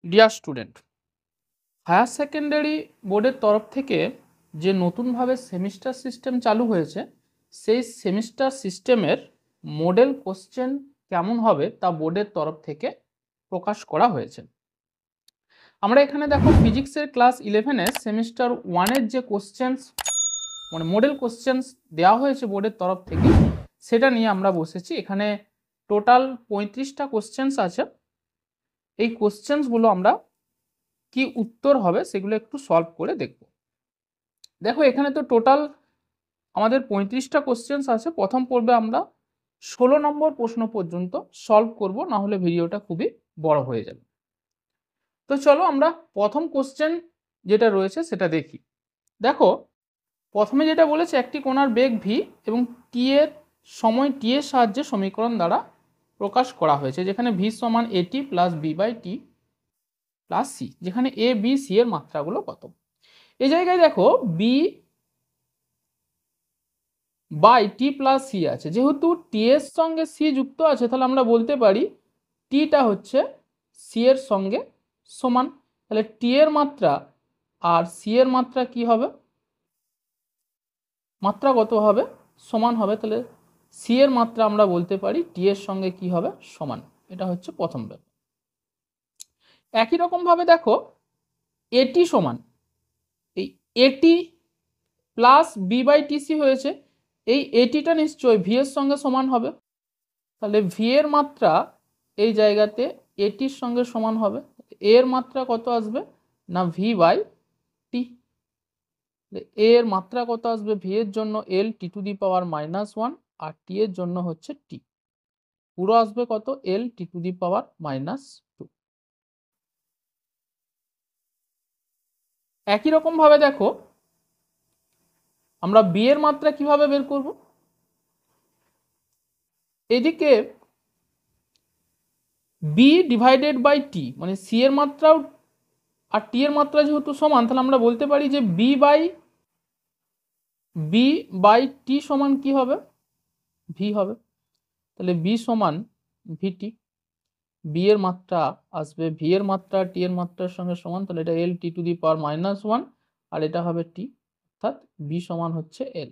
Dear student, higher secondary বোর্ডের তরফ থেকে যে নতুনভাবে সেমিস্টার সিস্টেম চালু হয়েছে, সেই সেমিস্টার সিস্টেমের মডেল কোশ্চেন কেমন হবে তা বোর্ডের তরফ থেকে প্রকাশ করা হয়েছে। আমরা এখানে দেখো ফিজিক্সের ক্লাস 11-এ সেমিস্টার 1-এর যে কোশ্চেন্স মানে মডেল কোশ্চেন্স দেওয়া হয়েছে বোর্ডের তরফ থেকে, সেটা নিয়ে আমরা বসেছি। এখানে টোটাল 35টা কোশ্চেন্স আছে। এই কোশ্চেন্সগুলো আমরা কি উত্তর হবে সেগুলো একটু সলভ করে দেখব। দেখো এখানে তো টোটাল আমাদের 35টা কোশ্চেন্স আছে। প্রথম পর্বে আমরা 16 নম্বর প্রশ্ন পর্যন্ত সলভ করব, না হলে ভিডিওটা খুবই বড় হয়ে যাবে। তো চলো আমরা প্রথম কোশ্চেন যেটা রয়েছে সেটা দেখি। দেখো প্রথমে যেটা বলেছে, একটি কণার বেগ ভি এবং টি এর সময় টি এর সাহায্যে সমীকরণ দ্বারা প্রকাশ করা হয়েছে, যেখানে ভি সমান A T plus B by T plus C, যেখানে এ বি সি এর মাত্রাগুলো কত। এই জায়গায় দেখো B by T plus C আছে, যেহেতু টি এর সঙ্গে সি যুক্ত আছে তাহলে আমরা বলতে পারি টিটা হচ্ছে সি এর সঙ্গে সমান। তাহলে টি এর মাত্রা আর সি এর মাত্রা কি হবে, মাত্রা কত হবে, সমান হবে। তাহলে সি এর মাত্রা আমরা বলতে পারি টি এর সঙ্গে কি হবে, সমান। এটা হচ্ছে প্রথম ব্যাপার। একই রকম ভাবে দেখো এটি সমান, এই এটি প্লাস বি বাই টিসি হয়েছে, এই এটিটা নিশ্চয়ই ভি এর সঙ্গে সমান হবে। তাহলে ভি এর মাত্রা এই জায়গাতে এটির সঙ্গে সমান হবে। এর মাত্রা কত আসবে না ভি বাই টি। এ এর মাত্রা কত আসবে, ভি এর জন্য এল টি টু দি পাওয়ার -1 আর টি এর জন্য হচ্ছে টি, পুরো আসবে কত এল টি টু দি পাওয়ার -2। একই রকম ভাবে দেখো আমরা বি এর মাত্রা কিভাবে বের করব। এদিকে বি ডিভাইডেড বাই টি মানে সি এর মাত্রাও আর টি এর মাত্রা যেহেতু সমান, তাহলে আমরা বলতে পারি যে বি বাই টি সমান কি হবে, ভি হবে। তাহলে বি সমান ভিটি, বি এর মাত্রা আসবে ভি এর মাত্রা টি এর মাত্রার সঙ্গে সমান, তাহলে এটা এল টি টু দি পাওয়ার -1 আর এটা হবে টি, অর্থাৎ বি সমান হচ্ছে এল।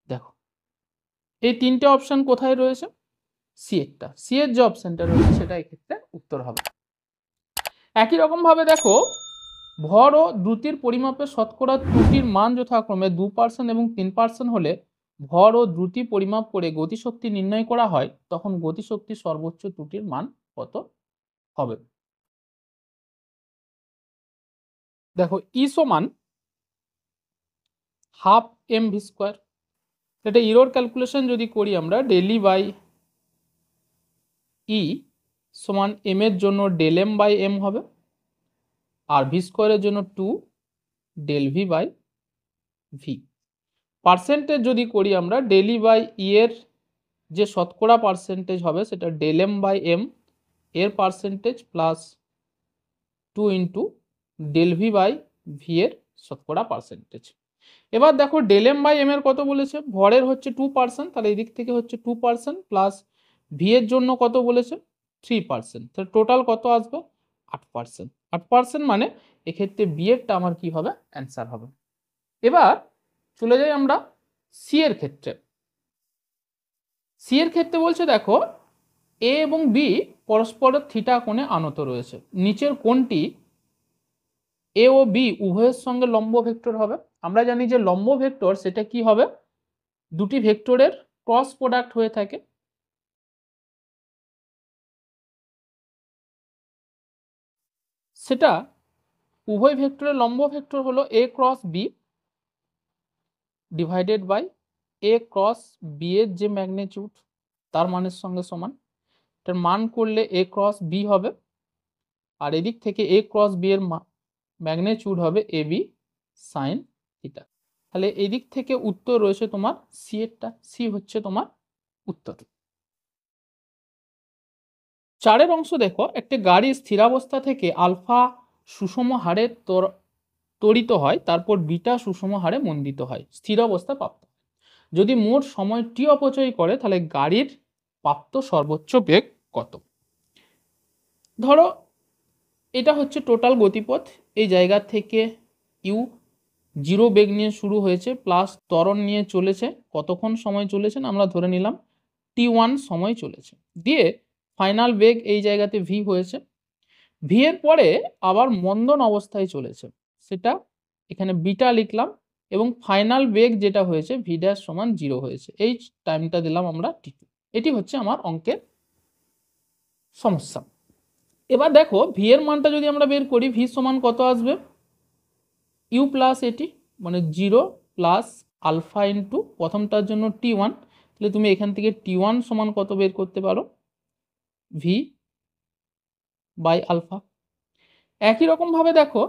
দেখো এই তিনটে অপশন কোথায় রয়েছে, সি এরটা, সি এর যে অপশনটা রয়েছে সেটা এক্ষেত্রে উত্তর হবে। একই রকম ভাবে দেখো ভর ও দ্রুতির পরিমাপে শতকরা ত্রুটির মান যথাক্রমে 2% এবং 3% হলে ভর ও দ্রুতি পরিমাপ করে গতিশক্তি নির্ণয় করা হয়, তখন গতিশক্তির সর্বোচ্চ ত্রুটির মান কত হবে। দেখো ই সমান হাফ এম ভি স্কোয়ার। এটা ইরোর ক্যালকুলেশন যদি করি আমরা, ডেলি বাই ই সমান এম এর জন্য ডেল এম বাই এম হবে, আর ভি স্কোয়ারের জন্য 2 del V by V. Percentage যদি করি আমরা, ডেলি বাই ই এর যে শতকরা পার্সেন্টেজ হবে সেটা ডেল এম বাই এম এর percentage plus 2 into del V by V এর শতকরা পার্সেন্টেজ। এবার দেখো ডেল এম বাই এম এর কত বলেছে, ভরের হচ্ছে 2%, তাহলে এই দিক থেকে হচ্ছে 2% প্লাস ভি এর জন্য কত বলেছে 3%, তাহলে টোটাল কত আসবে 8%। 8% মানে এক্ষেত্রে বি এরটা আমার কি হবে, অ্যান্সার হবে। এবার চলে যাই আমরা সি এর ক্ষেত্রে। সি এর ক্ষেত্রে বলছে দেখো এ এবং বি পরস্পরের থিটা কোণে আনত রয়েছে, নিচের কোণটি এ ও বি উভয়ের সঙ্গে লম্ব ভেক্টর হবে। আমরা জানি যে লম্ব ভেক্টর সেটা কি হবে, দুটি ভেক্টরের ক্রস প্রোডাক্ট হয়ে থাকে। সেটা উভয় ভেক্টরের লম্ব ভেক্টর হলো A cross B divided by A cross B এর যে ম্যাগনিটিউড তার মানের সঙ্গে সমান। এটার মান করলে এ ক্রস বি হবে, আর এদিক থেকে এ ক্রস বি এর ম্যাগনিটিউড হবে এ বি সাইন থিটা। তাহলে এই দিক থেকে উত্তর রয়েছে তোমার সি এরটা, সি হচ্ছে তোমার উত্তর। চারের অংশ দেখো, একটি গাড়ি স্থিরাবস্থা থেকে আলফা সুষম হারে ত্বরিত হয়, তারপর বিটা সুষম হারে মন্দিত হয়, স্থির অবস্থা প্রাপ্ত। যদি মোট সময় টি অপচয় করে তাহলে গাড়ির প্রাপ্ত সর্বোচ্চ বেগ কত। ধরো এটা হচ্ছে টোটাল গতিপথ। এই জায়গা থেকে ইউ 0 বেগ নিয়ে শুরু হয়েছে, প্লাস ত্বরণ নিয়ে চলেছে, কতক্ষণ সময় চলেছে না আমরা ধরে নিলাম t1 সময় চলেছে, দিয়ে ফাইনাল বেগ এই জায়গাতে v হয়েছে। ভি এর পরে আবার মন্দন অবস্থায় চলেছে, সেটা এখানে বিটা লিখলাম, এবং ফাইনাল বেগ যেটা হয়েছে ভি ড্যাশ সমান 0 হয়েছে, এই টাইমটা দিলাম আমরা t2। এটি হচ্ছে আমার অঙ্কের সমস্যা। এবার দেখো ভি এর মানটা যদি আমরা বের করি, ভি সমান কত আসবে, ইউ প্লাস এটি মানে 0 প্লাস আলফা ইন্টু প্রথমটার জন্য t1, তাহলে তুমি এখান থেকে t1 সমান কত বের করতে পারো, ভি বাই আলফা। একই রকমভাবে দেখো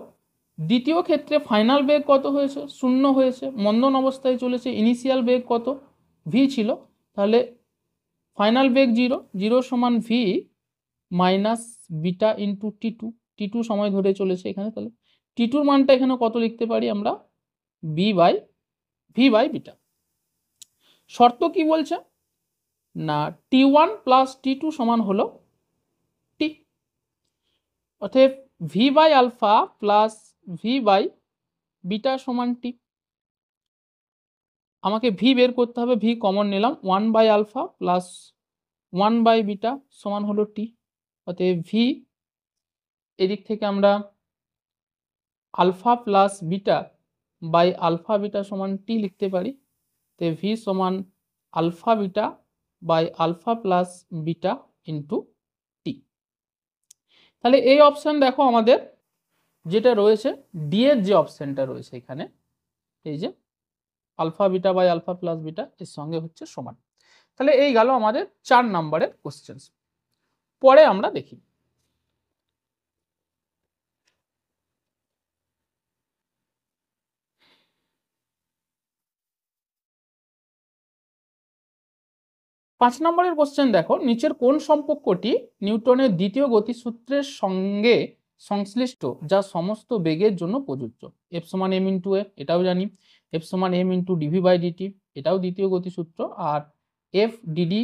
দ্বিতীয় ক্ষেত্রে ফাইনাল বেগ কত হয়েছে, 0 হয়েছে, মন্দন অবস্থায় চলেছে, ইনিশিয়াল বেগ কত, ভি ছিল, তাহলে ফাইনাল বেগ 0, 0 সমান ভি মাইনাস বিটা ইন্টু টি টু সময় ধরে চলেছে এখানে, তাহলে টি2 মানটা এখানে কত লিখতে পারি আমরা, ভি বাই বিটা। শর্ত কি বলছে না t1 প্লাস t2 সমান হলো টি, অতএব V by alpha plus V by beta সমান টি। আমাকে ভি বের করতে হবে, ভি কমন নিলাম, 1 by alpha plus 1 by beta সমান হলো টি, অতএব ভি এদিক থেকে আমরা alpha plus beta by alpha beta সমান টি লিখতে পারি, তো ভি সমান alpha beta by alpha plus beta into T. তাহলে এই অপশান দেখো আমাদের যেটা রয়েছে, ডি এর যে অপশানটা রয়েছে এখানে, এই যে alpha beta by alpha plus beta এর সঙ্গে হচ্ছে সমান। তাহলে এই গেল আমাদের 4 নম্বরের কোশ্চেন। পরে আমরা দেখি 5 নম্বরের কোশ্চেন। দেখো নিচের কোন সম্পর্কটি নিউটনের দ্বিতীয় গতিসূত্রের সঙ্গে সংশ্লিষ্ট যা সমস্ত বেগের জন্য প্রযোজ্য, এফ সমান এম ইন্টু এ এটাও জানি, এফ সমান M into DV by DT এটাও দ্বিতীয় গতিসূত্র, আর F DD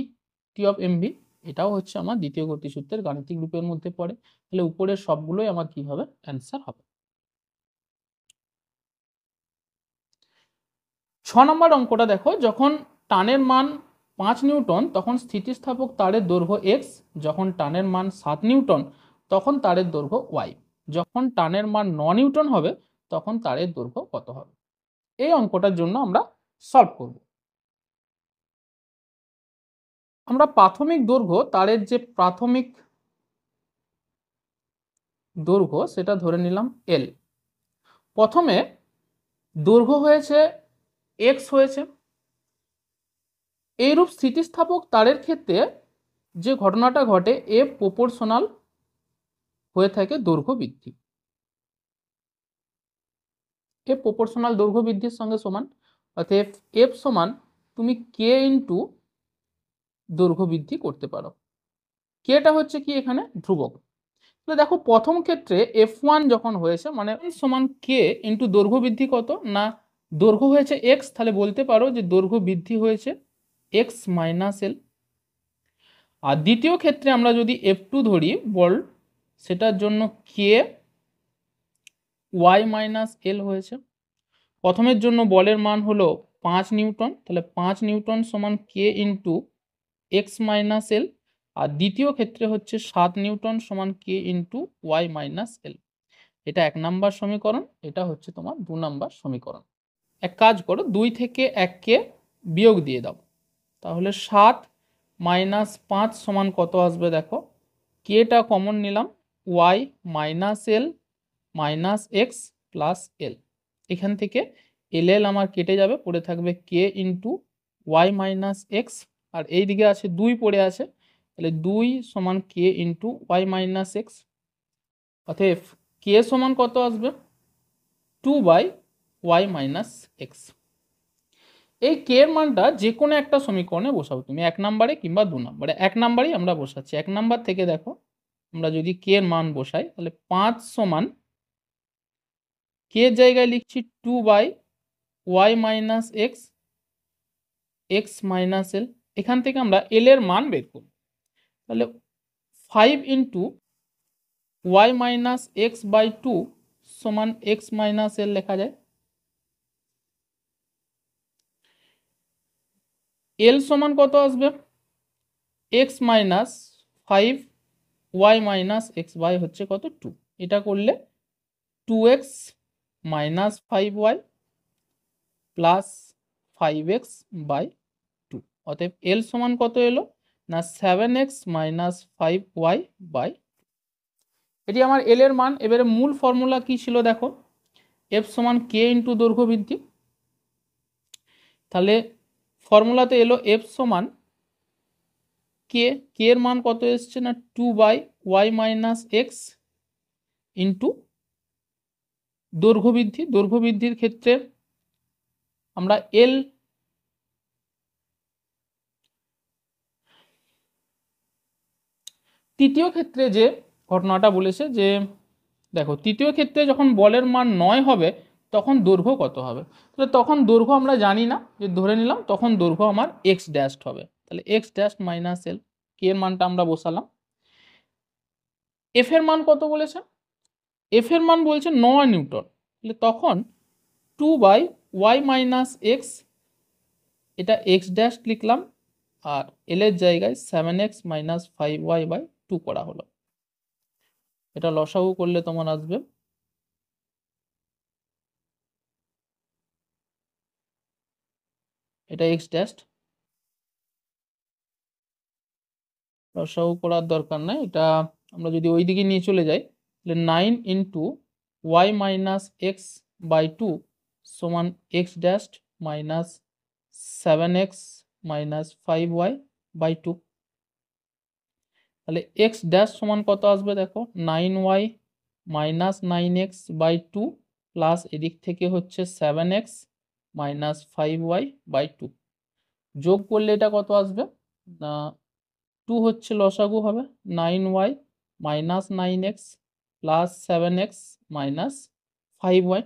T of MV এটাও হচ্ছে আমার দ্বিতীয় গতিসূত্রের গাণিতিক রূপের মধ্যে পড়ে। তাহলে উপরের সবগুলোই আমার কি হবে, অ্যান্সার হবে। 6 নম্বর অঙ্কটা দেখো, যখন টানের মান 5 নিউটন তখন স্থিতিস্থাপক তারের দৈর্ঘ্য এক্স, যখন টানের মান 7 নিউটন তখন তারের দৈর্ঘ্য ওয়াই, যখন টানের মান 9 নিউটন হবে তখন তারের দৈর্ঘ্য কত হবে। এই অঙ্কটার জন্য আমরা সলভ করব। আমরা প্রাথমিক দৈর্ঘ্য, তারের যে প্রাথমিক দৈর্ঘ্য সেটা ধরে নিলাম এল। প্রথমে দৈর্ঘ্য হয়েছে এক্স হয়েছে, এইরূপ স্থিতিস্থাপক তারের ক্ষেত্রে যে ঘটনাটা ঘটে, এফ প্রপোর্শনাল হয়ে থাকে দৈর্ঘ্য বৃদ্ধি, এফ প্রপোর্শনাল দৈর্ঘ্য বৃদ্ধির সঙ্গে সমান, অর্থাৎ এফ সমান তুমি কে ইন্টু দৈর্ঘ্য বৃদ্ধি করতে পারো, কেটা হচ্ছে কি এখানে ধ্রুবক। তাহলে দেখো প্রথম ক্ষেত্রে f1 যখন হয়েছে মানে সমান কে ইন্টু দৈর্ঘ্য বৃদ্ধি কত না, দৈর্ঘ্য হয়েছে এক্স, তাহলে বলতে পারো যে দৈর্ঘ্য বৃদ্ধি হয়েছে এক্স মাইনাস এল। আর দ্বিতীয় ক্ষেত্রে আমরা যদি f2 ধরি বল, সেটার জন্য কে ওয়াই মাইনাস এল হয়েছে। প্রথমের জন্য বলের মান হলো 5 নিউটন, তাহলে 5 নিউটন সমান কে ইন্টু এক্স মাইনাস এল, আর দ্বিতীয় ক্ষেত্রে হচ্ছে 7 নিউটন সমান কে ইন্টু ওয়াই মাইনাস এল। এটা 1 নাম্বার সমীকরণ, এটা হচ্ছে তোমার 2 নাম্বার সমীকরণ। এক কাজ করো, 2 থেকে 1কে বিয়োগ দিয়ে দাও, তাহলে 7 মাইনাস 5 সমান কত আসবে, দেখো কেটা কমন নিলাম, Y minus L minus x plus L, এখান থেকে এল এল আমার কেটে যাবে, পড়ে থাকবে কে ইন্টু ওয়াই মাইনাস এক্স, আর এই দিকে আছে 2 পড়ে আছে, তাহলে 2 সমান কে ইন্টু ওয়াই মাইনাস এক্স, অতএব কে সমান কত আসবে 2 বাই ওয়াই মাইনাস এক্স। এই কে এর মানটা যে কোনো একটা সমীকরণে বসাবো তুমি, 1 নম্বরে কিংবা 2 নম্বরে। 1 নম্বরেই আমরা বসাচ্ছি, 1 নম্বর থেকে দেখো আমরা যদি কে এর মান বসাই, তাহলে 5 সমান কে এর জায়গায় লিখছি 2 by Y minus X, X minus L, এখান থেকে আমরা এল এর মান বের করব, তাহলে 5 into Y minus X by two সমান এক্স মাইনাস এল লেখা যায়। এল সমান কত আসবে? X minus five Y minus X by হচ্ছে কত? টু। এটা করলে 2x minus five Y plus 5x by two. অতএব এল সমান কত এলো না 7x minus five Y by. এটি আমার এল এর মান। এবারে মূল ফর্মুলা কি ছিল দেখো, এফ সমান কে ইন্টু দৈর্ঘ্য বৃদ্ধি। তাহলে ফর্মুলাতে এলো এফ সমান কে, কে এর মান কত এসছে না 2 by Y minus X into দৈর্ঘ্য বৃদ্ধি। দৈর্ঘ্য বৃদ্ধির ক্ষেত্রে আমরা এল তৃতীয় ক্ষেত্রে যে ঘটনাটা বলেছে যে দেখো, তৃতীয় ক্ষেত্রে যখন বলের মান 9 হবে তখন দৈর্ঘ্য কত হবে? তাহলে তখন দৈর্ঘ্য আমরা জানি না, যে ধরে নিলাম তখন দৈর্ঘ্য আমার এক্স ড্যাশ হবে। তাহলে এক্স ড্যাশ মাইনাস এল, কে এর মানটা আমরা বসালাম। এফ এর মান কত বলেছে? এফ এর মান বলছে 9 নিউটন। তাহলে তখন 2 বাই ওয়াই মাইনাস এক্স, এটা এক্স ড্যাশ লিখলাম, আর এল এর জায়গায় 7x minus five Y by two করা হলো। এটা লসাগু করলে তোমার আসবে এটা এক্স ড্যাশ, লসাগু করার দরকার নাই। এটা আমরা যদি ওই দিকে নিয়ে চলে যাই তাহলে 9 into Y minus X by two সমান X dash minus 7x minus five Y by two. তাহলে এক্স ড্যাশ সমান কত আসবে দেখো, 9y minus 9x by two plus এদিক থেকে হচ্ছে 7x minus five Y by two. যোগ করলে এটা কত আসবে না 2 হচ্ছে লসাগু হবে 9y minus 9x plus 7x minus five Y.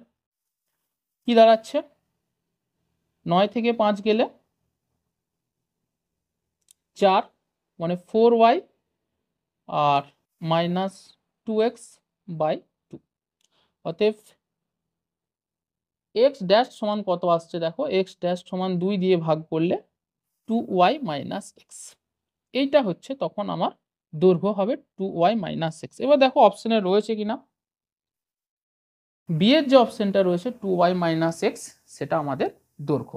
কি দাঁড়াচ্ছে? 9 থেকে 5 গেলে 4, মানে 4y আর মাইনাস 2x বাই টু। অতএব এক্স ড্যাশ সমান কত আসছে দেখো, এক্স ড্যাশ সমান 2 দিয়ে ভাগ করলে 2y মাইনাস এক্স। এইটা হচ্ছে তখন আমার দৈর্ঘ্য হবে 2y মাইনাস এক্স। এবার দেখো অপশনে রয়েছে কিনা, বি এর যে অপশনটা রয়েছে 2y মাইনাস এক্স, সেটা আমাদের দৈর্ঘ্য।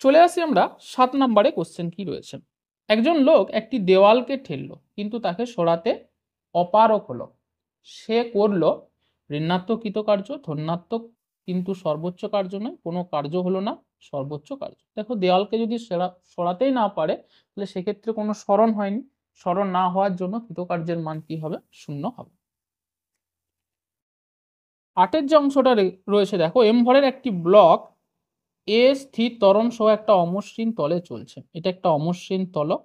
চলে আসি আমরা 7 নম্বরে। কোশ্চেন কি রয়েছে, একজন লোক একটি দেওয়ালকে ঠেললো কিন্তু তাকে সরাতে অপারক হলো। সে করলো ঋণাত্মক কৃতকার্য, ধনাত্মক কিন্তু সর্বোচ্চ কার্য নয়, কোনো কার্য হলো না সর্বোচ্চ কার্য। দেখো দেওয়ালকে যদি সরাতেই না পারে তাহলে সেক্ষেত্রে কোনো স্মরণ হয়নি, স্মরণ না হওয়ার জন্য কৃতকার্যের মান কি হবে? 0 হবে। 8 যে অংশটা রয়েছে দেখো, এম ভরের একটি ব্লক এ স্থির ত্বরণ সহ একটা অমসৃণ তলে চলছে। এটা একটা অমসৃণ তলক,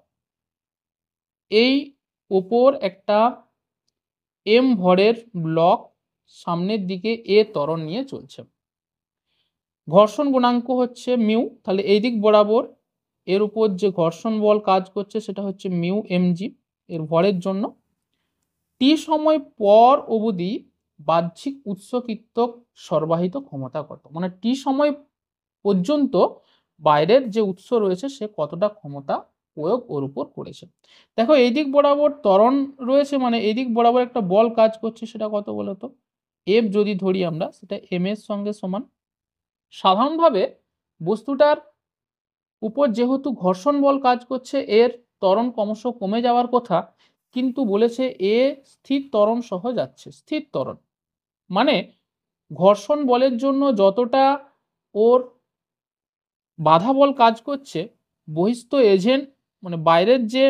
এই উপর একটা এম ভরের ব্লক সামনের দিকে এ ত্বরণ নিয়ে চলছে। ঘর্ষণ গুণাঙ্ক হচ্ছে মিউ, তাহলে এই দিক বরাবর এর উপর যে ঘর্ষণ বল কাজ করছে সেটা হচ্ছে মিউ এমজি এর ভরের জন্য। টি সময় পর অবধি বাহ্যিক উৎস কৃতক সরবরাহিত ক্ষমতা কত? মানে টি সময় পর্যন্ত বাইরের যে উৎস রয়েছে সে কতটা ক্ষমতা প্রয়োগ ওর উপর করেছে। দেখো এই দিক বরাবর ত্বরণ রয়েছে, মানে এই দিক বরাবর একটা বল কাজ করছে, সেটা কত বলতো? এফ যদি ধরি আমরা, সেটা এম এর সঙ্গে সমান। সাধারণভাবে বস্তুটার উপর যেহেতু ঘর্ষণ বল কাজ করছে, এর ত্বরণ ক্রমশ কমে যাওয়ার কথা, কিন্তু বলেছে এ স্থির ত্বরণ সহ যাচ্ছে। স্থির ত্বরণ মানে ঘর্ষণ বলের জন্য যতটা ওর বাধা বল কাজ করছে, বহিস্থ এজেন্ট মানে বাইরের যে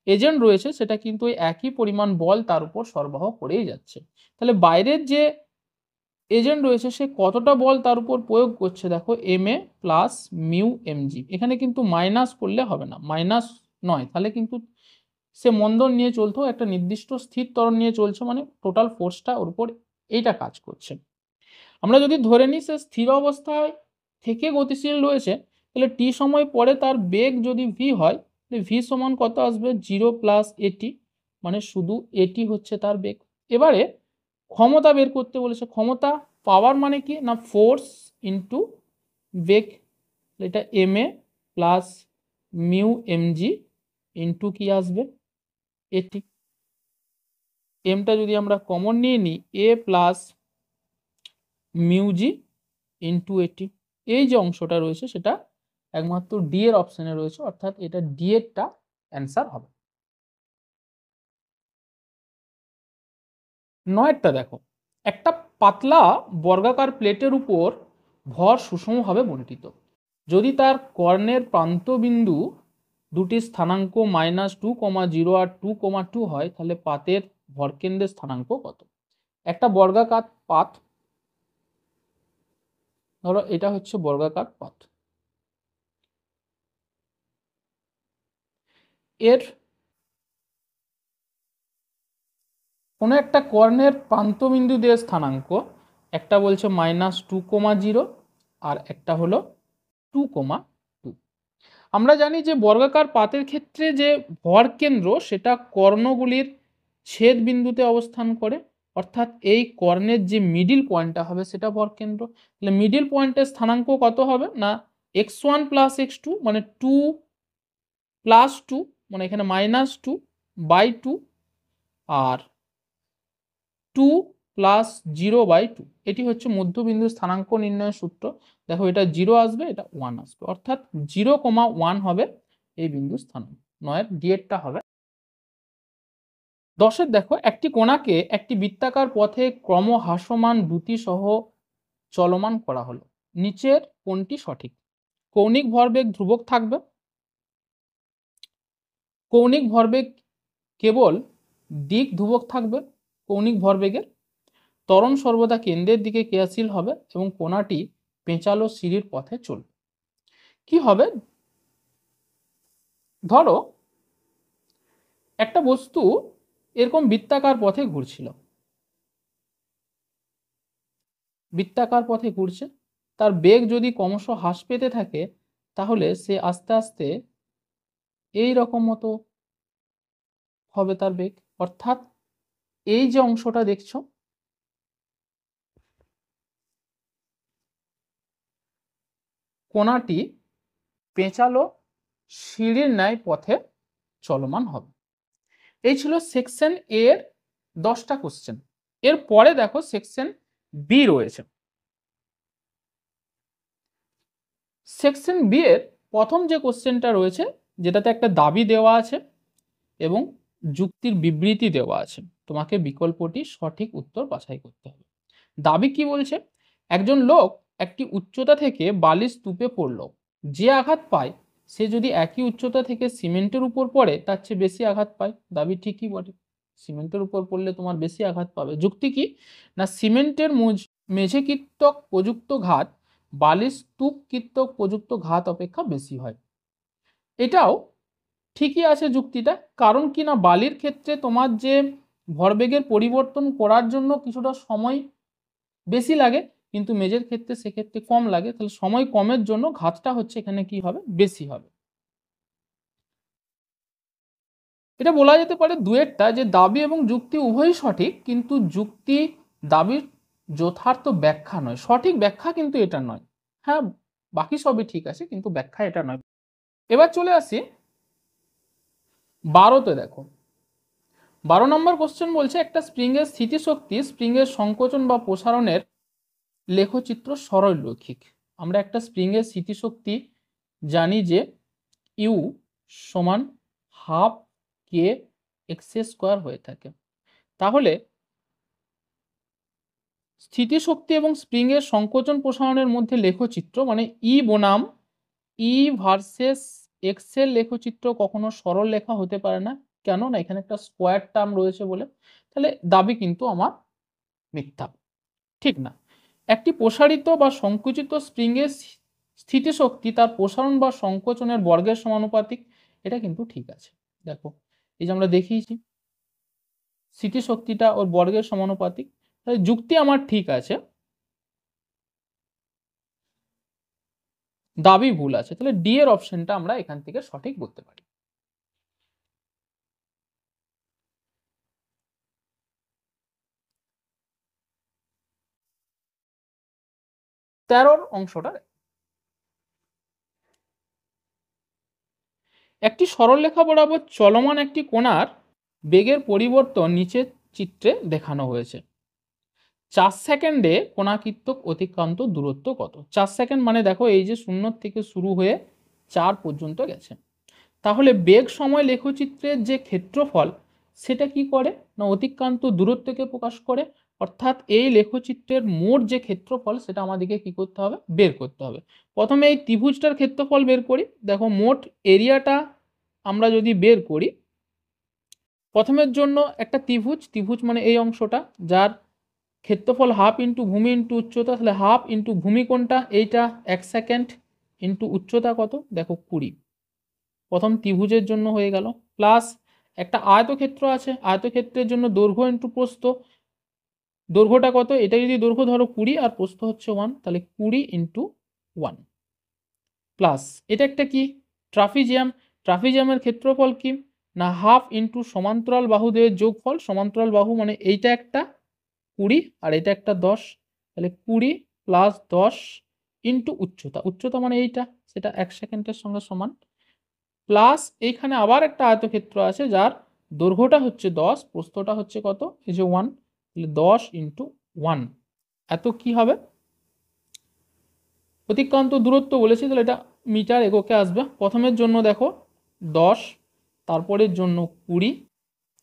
এজেন্ট রয়েছে সেটা কিন্তু একই পরিমাণ বল তার উপর সরবরাহ করেই যাচ্ছে। তাহলে বাইরের যে এজেন্ট রয়েছে সে কতটা বল তার উপর প্রয়োগ করছে, দেখো M A plus mu MG. এখানে কিন্তু মাইনাস করলে হবে না, মাইনাস নয়, তাহলে কিন্তু সে মন্দন নিয়ে চলতো, একটা নির্দিষ্ট স্থির ত্বরণ নিয়ে চলছে, মানে টোটাল ফোর্সটা ওর উপর এইটা কাজ করছে। আমরা যদি ধরে নিই সে স্থির অবস্থায় থেকে গতিশীল রয়েছে, তাহলে টি সময় পরে তার বেগ যদি ভি হয়, তাহলে ভি সমান কত আসবে 0 প্লাস এটি, মানে শুধু এটি হচ্ছে তার বেগ। এবারে ক্ষমতা বের করতে বলেছে। ক্ষমতা পাওয়ার মানে কি না ফোর্স ইন্টু বেগ, এটা M A plus mu MG into কি আসবে এটি। এমটা যদি আমরা কমন নিয়ে নিই এ প্লাস মিউজি ইন্টু এটি, এই যে অংশটা রয়েছে সেটা একমাত্র ডি এর অপশনে রয়েছে, অর্থাৎ এটা ডি এরটা অ্যান্সার হবে। নয়েরটা দেখো, একটা পাতলা বর্গাকার প্লেটের উপর ভর সুষমভাবে বণ্টিত। যদি তার কর্ণের প্রান্তবিন্দু দুটি স্থানাঙ্ক -2,0 আর 2,2 হয়, তাহলে পাতের ভরকেন্দ্রের স্থানাঙ্ক কত? একটা বর্গাকার পাত, ধরো এটা হচ্ছে বর্গাকার পাত, এর কোনো একটা কর্ণের প্রান্তবিন্দুদের স্থানাঙ্ক, একটা বলছে -2,0 আর একটা হলো 2,2। আমরা জানি যে বর্গাকার পাতের ক্ষেত্রে যে ভর কেন্দ্র সেটা কর্ণগুলির ছেদ বিন্দুতে অবস্থান করে, অর্থাৎ এই কর্ণের যে মিডিল পয়েন্টটা হবে সেটা ভর কেন্দ্র। তাহলে মিডিল পয়েন্টের স্থানাঙ্ক কত হবে না x1 প্লাস x2 মানে 2 প্লাস 2 মানে এখানে -2/2 আর 2 প্লাস 0/2, এটি হচ্ছে মধ্যবিন্দু স্থানাঙ্ক নির্ণয়ের সূত্র। দেখো এটা 0 আসবে, এটা 1 আসবে, অর্থাৎ 0,1 হবে এই বিন্দু স্থানাঙ্ক। 9 ডিএটটা হবে। 10 দেখো, একটি কোণাকে একটি বৃত্তাকার পথে ক্রমহ্রাসমান দ্রুতি সহ চলমান করা হলো, নিচের কোনটি সঠিক? কৌণিক ভরবেগ ধ্রুবক থাকবে, কৌণিক ভরবেগ কেবল দিক ধ্রুবক থাকবে, কৌণিক ভরবেগের ত্বরণ সর্বদা কেন্দ্রের দিকে ক্রিয়াশীল হবে এবং কোণাটি পেঁচালো সিঁড়ির পথে চলবে। কি হবে? ধরো একটা বস্তু এরকম বৃত্তাকার পথে ঘুরছিল, বৃত্তাকার পথে ঘুরছে, তার বেগ যদি ক্রমশ হ্রাস পেতে থাকে তাহলে সে আস্তে আস্তে এই রকম মতো হবে তার বেগ, অর্থাৎ এই যে অংশটা দেখছো কোণাটি পেঁচালো সিঁড়ির ন্যায় পথে চলমান হবে। এই ছিল সেকশন এ এর 10টা কোশ্চেন। এর পরে দেখো সেকশন বি রয়েছে। সেকশন বি এর প্রথম যে কোশ্চেনটা রয়েছে, যেটাতে একটা দাবি দেওয়া আছে এবং যুক্তির বিবৃতি দেওয়া আছে, তোমাকে বিকল্পটি সঠিক উত্তর বাছাই করতে হবে। দাবি কি বলছে? একজন লোক একটি উচ্চতা থেকে বালির স্তূপে পড়ল, যে আঘাত পায় সে যদি একই উচ্চতা থেকে সিমেন্টের উপর পড়ে তার চেয়ে বেশি আঘাত পায়। দাবি ঠিকই বটে, সিমেন্টের উপর পড়লে তোমার বেশি আঘাত পাবে। যুক্তি কি না সিমেন্টের মেঝে কৃত্তক প্রযুক্ত ঘাত বালির স্তূপ কৃত্তক প্রযুক্ত ঘাত অপেক্ষা বেশি হয়। এটাও ঠিকই আছে যুক্তিটা, কারণ কি না বালির ক্ষেত্রে তোমার যে ভরবেগের পরিবর্তন করার জন্য কিছুটা সময় বেশি লাগে, কিন্তু মেঝের ক্ষেত্রে সেক্ষেত্রে কম লাগে, তাহলে সময় কমের জন্য ঘাতটা হচ্ছে এখানে কি হবে বেশি হবে। এটা বলা যেতে পারে দুয়েরটা যে দাবি এবং যুক্তি উভয়ই সঠিক, কিন্তু যুক্তি দাবির যথার্থ ব্যাখ্যা নয়, সঠিক ব্যাখ্যা কিন্তু এটা নয়। হ্যাঁ বাকি সবই ঠিক আছে কিন্তু ব্যাখ্যা এটা নয়। এবার চলে আসি 12তে। দেখো 12 নম্বর কোশ্চেন বলছে একটা স্প্রিংয়ের স্থিতিশক্তি স্প্রিংয়ের সংকোচন বা প্রসারণের লেখচিত্র সরলরৈখিক। আমরা একটা স্প্রিংয়ের স্থিতিশক্তি জানি যে ইউ সমান হাফ কে এক্স স্কোয়ার হয়ে থাকে, তাহলে স্থিতিশক্তি এবং স্প্রিংয়ের সংকোচন প্রসারণের মধ্যে লেখচিত্র মানে ই বনাম ই ভার্সেস এক্স এর লেখচিত্র কখনো সরল লেখা হতে পারে না। কেন না এখানে একটা স্কোয়ার টার্ম রয়েছে বলে। তাহলে দাবি কিন্তু আমার মিথ্যা, ঠিক না। একটি প্রসারিত বা সংকুচিত স্প্রিংয়ের স্থিতিশক্তি তার প্রসারণ বা সংকোচনের বর্গের সমানুপাতিক, এটা কিন্তু ঠিক আছে। দেখো এই যে আমরা দেখিয়েছি স্থিতিশক্তিটা ওর বর্গের সমানুপাতিক, তাহলে যুক্তি আমার ঠিক আছে, দাবি ভুল আছে। তাহলে ডি এর অপশনটা আমরা এখান থেকে সঠিক বলতে পারি। 13 অংশটা। একটি সরলরেখা বরাবর চলমান একটি কণার বেগের পরিবর্তন নিচের চিত্রে দেখানো হয়েছে। 4 সেকেন্ডে কণাকৃত্যক অতিক্রান্ত দূরত্ব কত? 4 সেকেন্ড মানে দেখো এই যে 0 থেকে শুরু হয়ে 4 পর্যন্ত গেছে। তাহলে বেগ সময় লেখচিত্রের যে ক্ষেত্রফল সেটা কি করে না অতিক্রান্ত দূরত্বকে প্রকাশ করে, অর্থাৎ এই লেখচিত্রের মোট যে ক্ষেত্রফল সেটা আমাদেরকে কি করতে হবে, বের করতে হবে। প্রথমে এই ত্রিভুজটার ক্ষেত্রফল বের করি। দেখো মোট এরিয়াটা আমরা যদি বের করি, প্রথমের জন্য একটা ত্রিভুজ মানে এই অংশটা, যার ক্ষেত্রফল হাফ ইন্টু ভূমি ইন্টু উচ্চতা, তাহলে হাফ ইন্টু ভূমি কোনটা এইটা 1 সেকেন্ড ইন্টু উচ্চতা কত দেখো 20, প্রথম ত্রিভুজের জন্য হয়ে গেল। প্লাস একটা আয়তক্ষেত্র আছে, আয়তক্ষেত্রের জন্য দৈর্ঘ্য ইন্টু প্রস্থ, দৈর্ঘ্যটা কত, এটা যদি দৈর্ঘ্য ধরো 20 আর প্রস্থ হচ্ছে 1, তাহলে 20 ইন্টু 1 প্লাস এটা একটা কি ট্রাপিজিয়াম, ট্রাপিজিয়ামের ক্ষেত্রফল কি না হাফ ইন্টু সমান্তরাল বাহুদের যোগফল, সমান্তরাল বাহু মানে এইটা একটা 20 আর এটা একটা 10, তাহলে 20 প্লাস 10 ইন্টু উচ্চতা, উচ্চতা মানে এইটা, সেটা 1 সেকেন্ডের সঙ্গে সমান। প্লাস এইখানে আবার একটা আয়তক্ষেত্র আছে যার দৈর্ঘ্যটা হচ্ছে 10, প্রস্থটা হচ্ছে কত এই যে 1, তাহলে 10 ইন্টু 1 এত কি হবে অতিক্রান্ত দূরত্ব বলেছি, তাহলে এটা মিটার এককে আসবে। প্রথমের জন্য দেখো 10, তারপরের জন্য 20,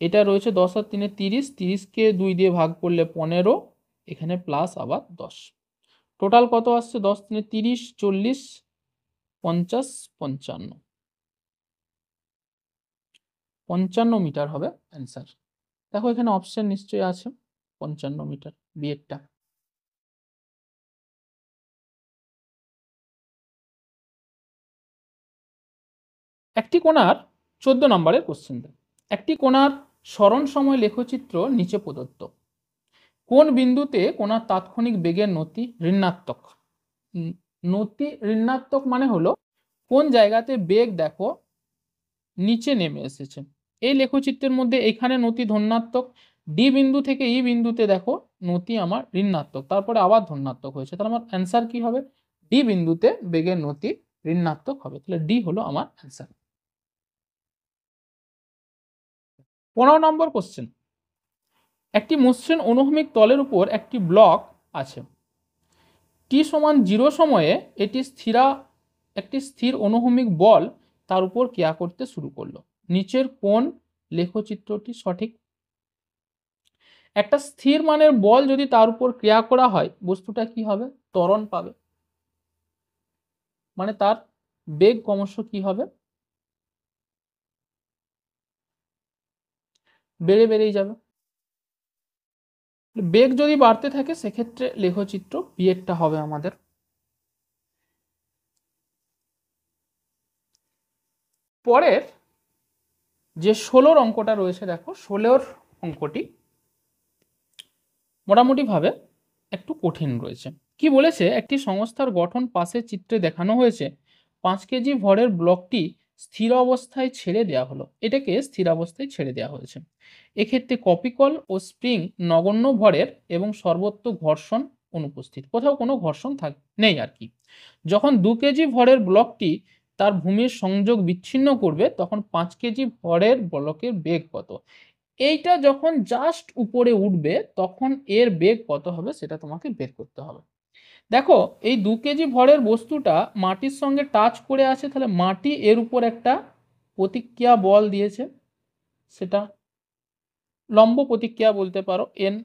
এটা রয়েছে 10 আর 3 30, 30কে 2 দিয়ে ভাগ করলে 15, এখানে প্লাস আবার 10, টোটাল কত আসছে 10 3 30 40 50 55, 55 মিটার হবে অ্যান্সার। দেখো এখানে অপশন নিশ্চয়ই আছে 55 মিটার বিয়েরটা। একটি কোণার 14 নম্বরের কোশ্চেন দেয়, একটি কোণার সরণ সময় লেখচিত্র নিচে প্রদত্ত, কোন বিন্দুতে কোণার তাৎক্ষণিক বেগের নতি ঋণাত্মক। নতি ঋণাত্মক মানে হলো কোন জায়গাতে বেগ দেখো নিচে নেমে এসেছে। এই লেখচিত্রের মধ্যে এখানে নতি ধনাত্মক, ডি বিন্দু থেকে ই বিন্দুতে দেখো নতি আমার ঋণাত্মক, তারপরে আবার ধনাত্মক হয়েছে, তাহলে আমার অ্যান্সার কি হবে, ডি বিন্দুতে বেগের নতি ঋণাত্মক হবে, তাহলে ডি হলো আমার অ্যান্সার। 15 নম্বর কোশ্চেন, একটি মসৃণ অনুভূমিক তলের উপর একটি ব্লক আছে, টি সমান 0 সময়ে এটি একটি স্থির অনুভূমিক বল তার উপর ক্রিয়া করতে শুরু করলো, নিচের কোন লেখচিত্রটি সঠিক। একটা স্থির মানের বল যদি তার উপর ক্রিয়া করা হয় বস্তুটা কি হবে, ত্বরণ পাবে, মানে তার বেগ ক্রমশ কি হবে, বেড়েই যাবে। বেগ যদি বাড়তে থাকে সেক্ষেত্রে লেখচিত্র বিয়েরটা হবে আমাদের। পরের যে 16 অঙ্কটা রয়েছে দেখো 16 অঙ্কটি মোটামুটি ভাবে একটু কঠিন রয়েছে। কি বলেছে, একটি সংস্থার গঠন পাশের চিত্রে দেখানো হয়েছে, 5 কেজি ভরের ব্লকটি স্থির অবস্থায় ছেড়ে দেওয়া হলো, এটাকে স্থির অবস্থায় ছেড়ে দেওয়া হয়েছে, এক্ষেত্রে কপিকল ও স্প্রিং নগণ্য ভরের এবং সর্বত্র ঘর্ষণ অনুপস্থিত, কোথাও কোনো ঘর্ষণ নেই আর কি। যখন 2 কেজি ভরের ব্লকটি তার ভূমির সংযোগ বিচ্ছিন্ন করবে তখন 5 কেজি ভরের ব্লকের বেগ কত। এইটা যখন জাস্ট উপরে উঠবে তখন এর বেগ কত হবে সেটা তোমাকে বের করতে হবে। দেখো এই 2 কেজি ভরের বস্তুটা মাটির সঙ্গে টাচ করে আছে, তাহলে মাটি এর উপর একটা প্রতিক্রিয়া বল দিয়েছে, সেটা লম্ব প্রতিক্রিয়া বলতে পারো এন।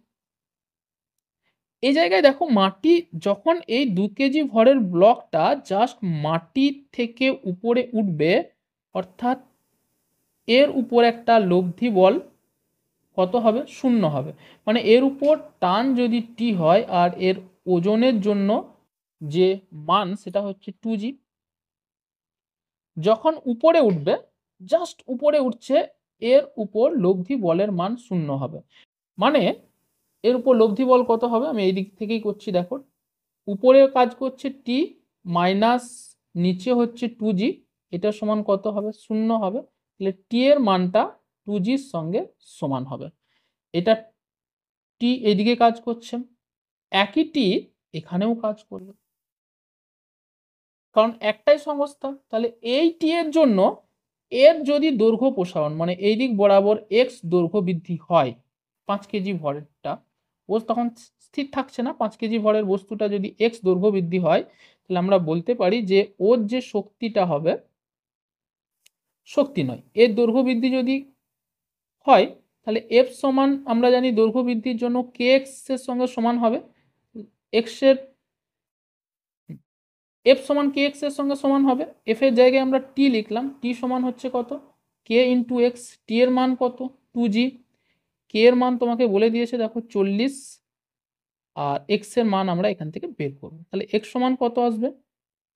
এই জায়গায় দেখো মাটি যখন এই 2 কেজি ভরের ব্লকটা জাস্ট মাটি থেকে উপরে উঠবে, অর্থাৎ এর উপর একটা লব্ধি বল কত হবে, 0 হবে, মানে এর উপর টান যদি টি হয় আর এর ওজনের জন্য যে মান সেটা হচ্ছে 2g। যখন উপরে উঠবে জাস্ট উপরে উঠছে, এর উপর লব্ধি বলের মান 0 হবে, মানে এর উপর লব্ধি বল কত হবে, আমি এই দিক থেকেই করছি দেখো, উপরে কাজ করছে টি মাইনাস নিচে হচ্ছে 2g, এটা সমান কত হবে 0 হবে, তাহলে টি এর মানটা 2gর সঙ্গে সমান হবে। এটা টি এদিকে কাজ করছে, একই টি এখানেও কাজ করবে, কারণ একটাই সংস্থা। তাহলে এই টি এর জন্য এর যদি দৈর্ঘ্য প্রসারণ মানে এই দিক বরাবর এক্স দৈর্ঘ্য বৃদ্ধি হয় 5 কেজি ভরেরটা, ও তখন স্থির থাকছে না, 5 কেজি ভরের বস্তুটা যদি এক্স দৈর্ঘ্য বৃদ্ধি হয়, তাহলে আমরা বলতে পারি যে ওর যে শক্তিটা হবে, শক্তি নয়, এর দৈর্ঘ্য বৃদ্ধি যদি হয়, তাহলে এফ সমান আমরা জানি দৈর্ঘ্য বৃদ্ধির জন্য কে এক্স এর সঙ্গে সমান হবে, এক্স এর এফ সমান কে এক্স এর সঙ্গে সমান হবে। এফ এর জায়গায় আমরা টি লিখলাম, টি সমান হচ্ছে কত, কে ইন্টু এক্স। টি এর মান কত, 2g। কে এর মান তোমাকে বলে দিয়েছে দেখো 40, আর এক্স এর মান আমরা এখান থেকে বের করব। তাহলে এক্স সমান কত আসবে,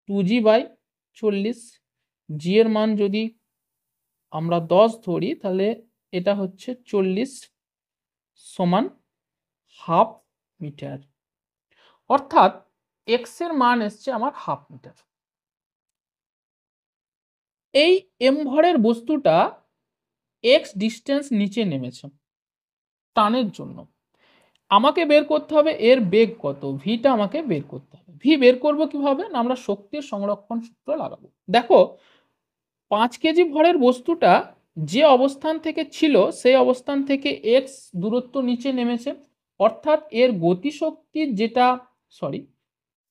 2g/40। জি এর মান যদি আমরা 10 ধরি, তাহলে এটা হচ্ছে 40 সমান হাফ মিটার। অর্থাৎ এক্স এর মান এসছে আমার হাফ মিটার। এই এম ভরের বস্তুটা এক্স ডিস্টেন্স নিচে নেমেছে টানের জন্য। আমাকে বের করতে হবে এর বেগ কত, ভিটা আমাকে বের করতে হবে। ভি বের করব কিভাবে, না আমরা শক্তির সংরক্ষণ সূত্র লাগাবো। দেখো 5 কেজি ভরের বস্তুটা যে অবস্থান থেকে ছিল সেই অবস্থান থেকে এক্স দূরত্ব নিচে নেমেছে, অর্থাৎ এর গতিশক্তির যেটা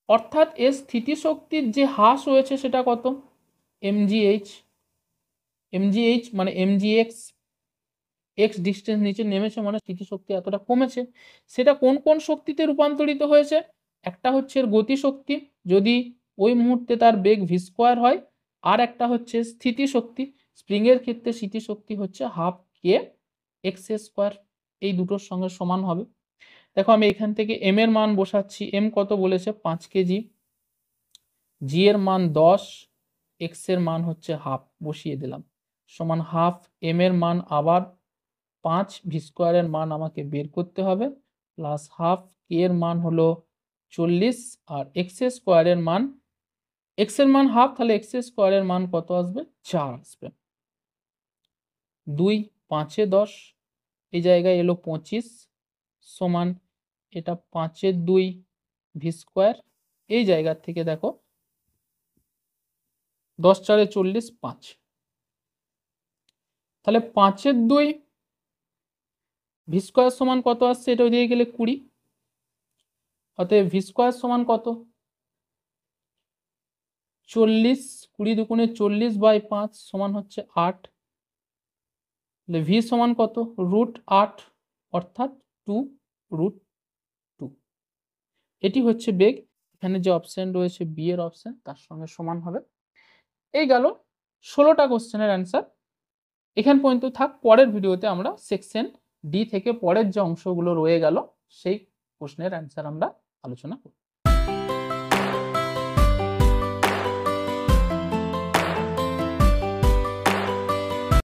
অর্থাৎ এর স্থিতিশক্তির যে হ্রাস হয়েছে সেটা কত, mgh। mgh মানে mgx, এক্স ডিস্টেন্স নিচে নেমেছে মানে স্থিতিশক্তি এতটা কমেছে। সেটা কোন কোন শক্তিতে রূপান্তরিত হয়েছে, একটা হচ্ছে এর গতিশক্তি যদি ওই মুহূর্তে তার বেগ ভি স্কোয়ার হয়, আর একটা হচ্ছে স্থিতিশক্তি, স্প্রিং এর ক্ষেত্রে স্থিতিশক্তি হচ্ছে হাফ কে এক্স স্কোয়ার, এই দুটোর সঙ্গে সমান হবে। দেখো আমি এখান থেকে এম এর মান বসাচ্ছি, এম কত বলেছে 5 কেজি, জি এর মান 10, এক্স এর মান হচ্ছে হাফ, বসিয়ে দিলাম, সমান হাফ এম এর মান আবার 5, ভি স্কোয়ারের মান আমাকে বের করতে হবে, প্লাস হাফ কে এর মান হলো 40, আর এক্স স্কোয়ারের মান, এক্স এর মান হাফ, তাহলে এক্স স্কোয়ারের মান কত আসবে, 4 আসবে। 2 5 10, এই জায়গায় এলো 25 সমান এটা 5 2 ভি স্কোয়ার, এই জায়গা থেকে দেখো 10 4 40 5, তাহলে 5 2 ভি স্কোয়ার সমান কত আসছে, এটা ওই দিকে গেলে 20, অতএব ভি স্কোয়ার সমান কত 40, 20 দুগুণে 40/5 সমান হচ্ছে 8, তাহলে ভি সমান কত √8, অর্থাৎ 2√2। এটি হচ্ছে বেগ। এখানে যে অপশন রয়েছে বি এর অপশন তার সঙ্গে সমান হবে। এই গেল 16টা কোশ্চেনের অ্যান্সার। এখান পর্যন্ত থাক, পরের ভিডিওতে আমরা সেকশন ডি থেকে পরের যে অংশগুলো রয়ে গেল সেই প্রশ্নের অ্যান্সার আমরা আলোচনা করব।